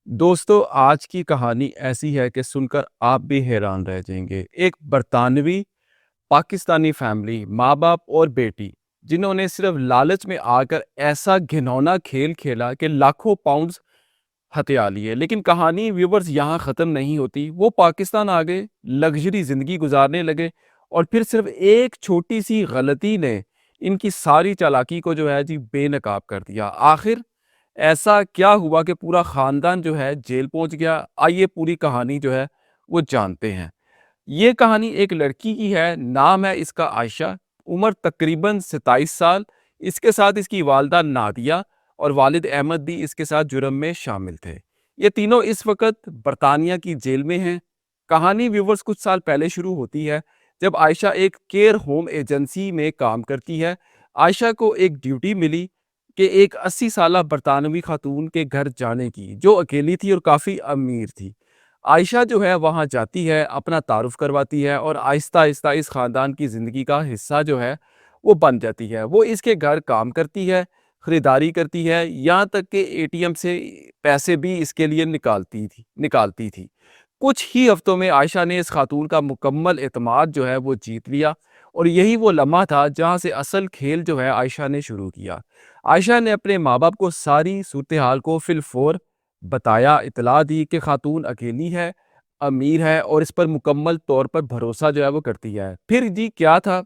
دوستو آج کی کہانی ایسی ہے کہ سن کر آپ بھی حیران رہ جائیں گے۔ ایک برطانوی پاکستانی فیملی، ماں باپ اور بیٹی، جنہوں نے صرف لالچ میں آ کر ایسا گھنونا کھیل کھیلا کہ لاکھوں پاؤنڈز ہتھیا لیے۔ لیکن کہانی ویورز یہاں ختم نہیں ہوتی۔ وہ پاکستان آ گئے، لگژری زندگی گزارنے لگے، اور پھر صرف ایک چھوٹی سی غلطی نے ان کی ساری چالاکی کو جو ہے بے نقاب کر دیا۔ آخر ایسا کیا ہوا کہ پورا خاندان جو ہے جیل پہنچ گیا؟ آئیے پوری کہانی جو ہے وہ جانتے ہیں۔ یہ کہانی ایک لڑکی کی ہے، نام ہے اس کا عائشہ، عمر تقریباً 27 سال۔ اس کے ساتھ اس کی والدہ نادیہ اور والد احمد بھی اس کے ساتھ جرم میں شامل تھے۔ یہ تینوں اس وقت برطانیہ کی جیل میں ہیں۔ کہانی ویورز کچھ سال پہلے شروع ہوتی ہے جب عائشہ ایک کیئر ہوم ایجنسی میں کام کرتی ہے۔ عائشہ کو ایک ڈیوٹی ملی کہ ایک 80 سالہ برطانوی خاتون کے گھر جانے کی، جو اکیلی تھی اور کافی امیر تھی۔ عائشہ جو ہے وہاں جاتی ہے، اپنا تعارف کرواتی ہے اور آہستہ آہستہ اس خاندان کی زندگی کا حصہ جو ہے وہ بن جاتی ہے۔ وہ اس کے گھر کام کرتی ہے، خریداری کرتی ہے، یہاں تک کہ اے ٹی ایم سے پیسے بھی اس کے لیے نکالتی تھی۔ کچھ ہی ہفتوں میں عائشہ نے اس خاتون کا مکمل اعتماد جو ہے وہ جیت لیا، اور یہی وہ لمحہ تھا جہاں سے اصل کھیل جو ہے عائشہ نے شروع کیا۔ عائشہ نے اپنے ماں باپ کو ساری صورتحال کو فی الفور بتایا، اطلاع دی کہ خاتون اکیلی ہے، امیر ہے اور اس پر مکمل طور پر بھروسہ جو ہے وہ کرتی ہے۔ پھر کیا تھا،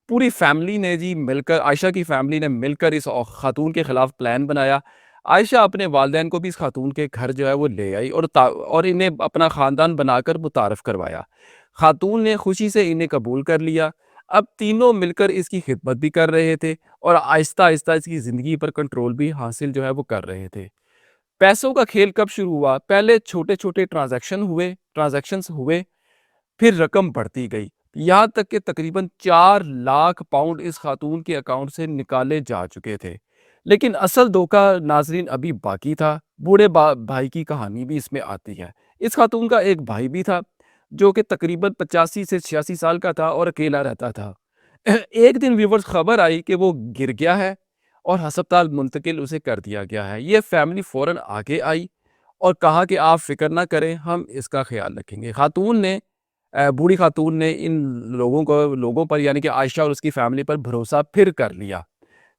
پوری فیملی نے مل کر، عائشہ کی فیملی نے مل کر اس خاتون کے خلاف پلان بنایا۔ عائشہ اپنے والدین کو بھی اس خاتون کے گھر جو ہے وہ لے آئی اور انہیں اپنا خاندان بنا کر متعارف کروایا۔ خاتون نے خوشی سے انہیں قبول کر لیا۔ اب تینوں مل کر اس کی خدمت بھی کر رہے تھے اور آہستہ آہستہ اس کی زندگی پر کنٹرول بھی حاصل جو ہے وہ کر رہے تھے۔ پیسوں کا کھیل کب شروع ہوا؟ پہلے چھوٹے چھوٹے ٹرانزیکشنز ہوئے، پھر رقم بڑھتی گئی، یہاں تک کہ تقریباً 4 لاکھ پاؤنڈ اس خاتون کے اکاؤنٹ سے نکالے جا چکے تھے۔ لیکن اصل دھوکہ ناظرین ابھی باقی تھا۔ بوڑھے بھائی کی کہانی بھی اس میں آتی ہے۔ اس خاتون کا ایک بھائی بھی تھا جو کہ تقریباً 85 سے 86 سال کا تھا اور اکیلا رہتا تھا۔ ایک دن ویورز خبر آئی کہ وہ گر گیا ہے اور ہسپتال منتقل اسے کر دیا گیا ہے۔ یہ فیملی فوراً آگے آئی اور کہا کہ آپ فکر نہ کریں، ہم اس کا خیال رکھیں گے۔ بوڑھی خاتون نے ان لوگوں پر یعنی کہ عائشہ اور اس کی فیملی پر بھروسہ پھر کر لیا۔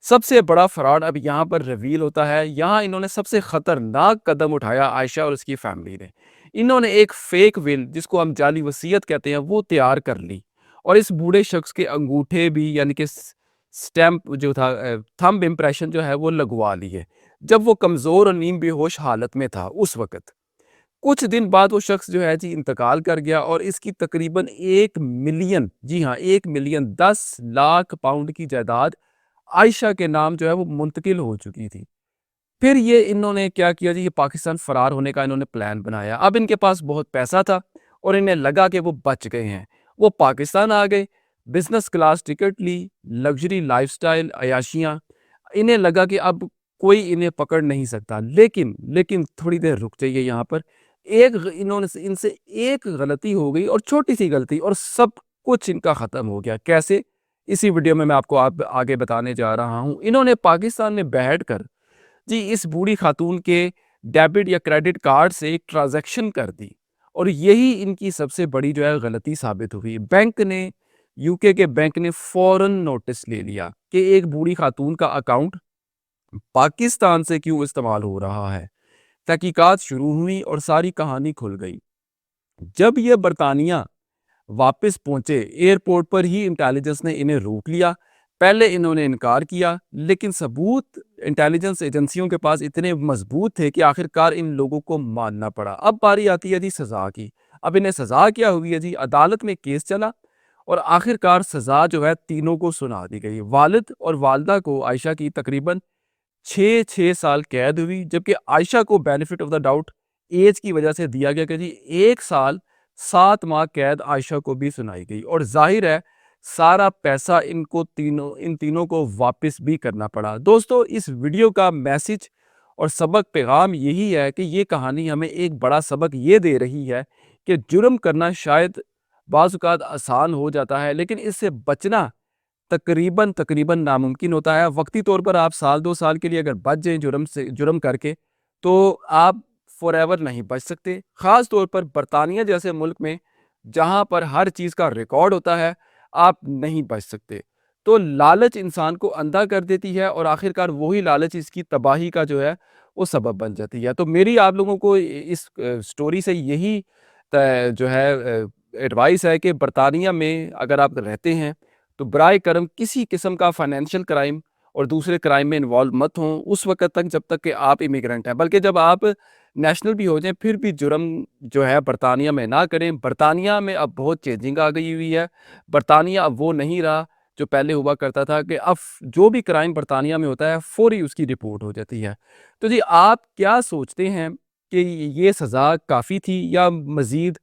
سب سے بڑا فراڈ اب یہاں پر ریویل ہوتا ہے۔ یہاں انہوں نے سب سے خطرناک قدم اٹھایا، عائشہ اور اس کی فیملی نے۔ انہوں نے ایک فیک ول، جس کو ہم جعلی وصیت کہتے ہیں، وہ تیار کر لی اور اس بوڑھے شخص کے انگوٹھے بھی یعنی کہ سٹیمپ جو تھا، تھمب امپریشن جو ہے وہ لگوا لیے جب وہ کمزور اور نیم بے ہوش حالت میں تھا۔ اس وقت کچھ دن بعد وہ شخص جو ہے انتقال کر گیا اور اس کی تقریباً 1 ملین، جی ہاں 1 ملین 10 لاکھ پاؤنڈ کی جائیداد عائشہ کے نام جو ہے وہ منتقل ہو چکی تھی۔ پھر انہوں نے کیا کیا یہ پاکستان فرار ہونے کا انہوں نے پلان بنایا۔ اب ان کے پاس بہت پیسہ تھا اور انہیں لگا کہ وہ بچ گئے ہیں۔ وہ پاکستان آ گئے، بزنس کلاس ٹکٹ لی، لگژری لائف سٹائل، عیاشیاں۔ انہیں لگا کہ اب کوئی انہیں پکڑ نہیں سکتا۔ لیکن تھوڑی دیر رک جائیے، یہاں پر ان سے ایک غلطی ہو گئی، اور چھوٹی سی غلطی، اور سب کچھ ان کا ختم ہو گیا۔ کیسے؟ اسی ویڈیو میں آپ کو آگے بتانے جا رہا ہوں۔ انہوں نے پاکستان میں بیٹھ کر اس بوڑھی خاتون کے ڈیبٹ یا کریڈٹ کارڈ سے ایک ٹرانزیکشن کر دی، اور یہی ان کی سب سے بڑی جو ہے غلطی ثابت ہوئی۔ یو کے بینک نے فوراً نوٹس لے لیا کہ ایک بوڑھی خاتون کا اکاؤنٹ پاکستان سے کیوں استعمال ہو رہا ہے۔ تحقیقات شروع ہوئی اور ساری کہانی کھل گئی۔ جب یہ برطانیہ واپس پہنچے، ایئرپورٹ پر ہی انٹیلیجنس نے انہیں روک لیا۔ پہلے انہوں نے انکار کیا، لیکن ثبوت انٹیلیجنس ایجنسیوں کے پاس اتنے مضبوط تھے کہ آخرکار ان لوگوں کو ماننا پڑا۔ اب باری آتی ہے سزا کی۔ اب انہیں سزا کیا ہوئی ہے؟ عدالت میں کیس چلا اور آخرکار سزا جو ہے تینوں کو سنا دی گئی۔ والد اور والدہ کو، عائشہ کی، تقریباً 6 سال قید ہوئی، جبکہ عائشہ کو benefit of the doubt age کی وجہ سے دیا گیا کہ 1 سال 7 ماہ قید عائشہ کو بھی سنائی گئی، اور ظاہر ہے سارا پیسہ ان تینوں کو واپس بھی کرنا پڑا۔ دوستو، اس ویڈیو کا میسج اور سبق پیغام یہی ہے کہ یہ کہانی ہمیں ایک بڑا سبق یہ دے رہی ہے کہ جرم کرنا شاید بعض اوقات آسان ہو جاتا ہے، لیکن اس سے بچنا تقریباً ناممکن ہوتا ہے۔ وقتی طور پر آپ 1-2 سال کے لیے اگر بچ جائیں جرم کر کے، تو آپ فار ایور نہیں بچ سکتے، خاص طور پر برطانیہ جیسے ملک میں جہاں پر ہر چیز کا ریکارڈ ہوتا ہے، آپ نہیں بچ سکتے۔ تو لالچ انسان کو اندھا کر دیتی ہے اور آخرکار وہی لالچ اس کی تباہی کا جو ہے وہ سبب بن جاتی ہے۔ تو میری آپ لوگوں کو اس سٹوری سے یہی جو ہے ایڈوائس ہے کہ برطانیہ میں اگر آپ رہتے ہیں تو برائے کرم کسی قسم کا فائنینشیل کرائم اور دوسرے کرائم میں انوالو مت ہوں اس وقت تک جب تک کہ آپ امیگرنٹ ہیں، بلکہ جب آپ نیشنل بھی ہو جائیں پھر بھی جرم جو ہے برطانیہ میں نہ کریں۔ برطانیہ میں اب بہت چینجنگ آ گئی ہوئی ہے، برطانیہ اب وہ نہیں رہا جو پہلے ہوا کرتا تھا کہ اب جو بھی کرائم برطانیہ میں ہوتا ہے فوری اس کی رپورٹ ہو جاتی ہے۔ تو جی آپ کیا سوچتے ہیں کہ یہ سزا کافی تھی یا مزید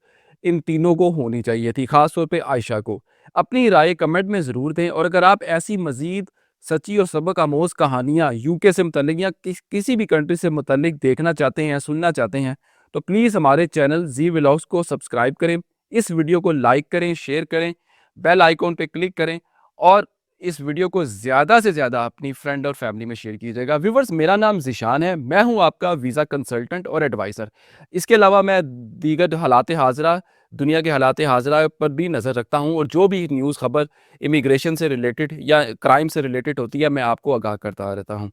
ان تینوں کو ہونی چاہیے تھی، خاص طور پہ عائشہ کو؟ اپنی رائے کمنٹ میں ضرور دیں، اور اگر آپ ایسی مزید سچی اور سبق آموز کہانیاں یو کے سے متعلق یا کسی بھی کنٹری سے متعلق دیکھنا چاہتے ہیں، سننا چاہتے ہیں، تو پلیز ہمارے چینل زی ولاگز کو سبسکرائب کریں، اس ویڈیو کو لائک کریں، شیئر کریں، بیل آئیکن پہ کلک کریں، اور اس ویڈیو کو زیادہ سے زیادہ اپنی فرینڈ اور فیملی میں شیئر کیجیے گا۔ ویورز، میرا نام ذیشان ہے، میں ہوں آپ کا ویزا کنسلٹنٹ اور ایڈوائزر۔ اس کے علاوہ میں دیگر حالات حاضرہ، دنیا کے حالات حاضرہ پر بھی نظر رکھتا ہوں، اور جو بھی نیوز خبر امیگریشن سے ریلیٹڈ یا کرائم سے ریلیٹڈ ہوتی ہے میں آپ کو آگاہ کرتا رہتا ہوں۔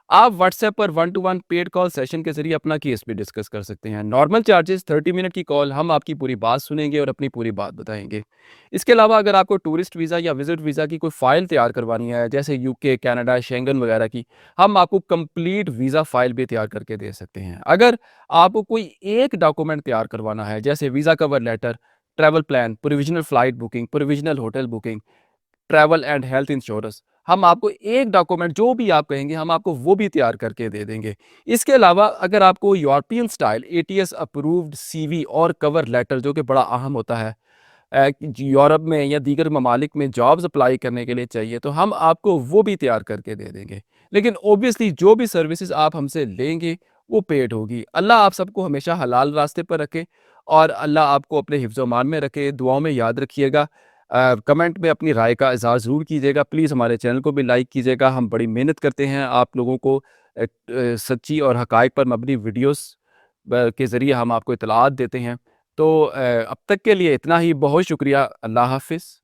آپ واٹس ایپ پر 1-to-1 پیڈ کال سیشن کے ذریعے اپنا کیس بھی ڈسکس کر سکتے ہیں۔ نارمل چارجز 30 منٹ کی کال، ہم آپ کی پوری بات سنیں گے اور اپنی پوری بات بتائیں گے۔ اس کے علاوہ اگر آپ کو ٹورسٹ ویزا یا وزٹ ویزا کی کوئی فائل تیار کروانی ہے، جیسے یو کے، کینیڈا، شینگن وغیرہ کی، ہم آپ کو کمپلیٹ ویزا فائل بھی تیار کر کے دے سکتے ہیں۔ اگر آپ کو کوئی ایک ڈاکومنٹ تیار کروانا ہے، جیسے visa cover letter, travel plan, provisional flight booking, provisional hotel booking, travel and health insurance, ہم آپ کو ایک ڈاکومنٹ جو بھی آپ کہیں گے ہم آپ کو وہ بھی تیار کر کے دے دیں گے۔ اس کے علاوہ اگر آپ کو European style ATS approved CV اور کور لیٹر، جو کہ بڑا اہم ہوتا ہے یورپ میں یا دیگر ممالک میں جابز اپلائی کرنے کے لیے چاہیے، تو ہم آپ کو وہ بھی تیار کر کے دے دیں گے۔ لیکن اوبیسلی جو بھی سروسز آپ ہم سے لیں گے وہ پیڈ ہوگی۔ اللہ آپ سب کو ہمیشہ حلال راستے پر رکھے، اور اللہ آپ کو اپنے حفظ و امان میں رکھے۔ دعاؤں میں یاد رکھیے گا۔ کمنٹ میں اپنی رائے کا اظہار ضرور کیجیے گا۔ پلیز ہمارے چینل کو بھی لائک کیجیے گا، ہم بڑی محنت کرتے ہیں آپ لوگوں کو سچی اور حقائق پر مبنی ویڈیوز کے ذریعے ہم آپ کو اطلاعات دیتے ہیں۔ تو اب تک کے لیے اتنا ہی، بہت شکریہ، اللہ حافظ۔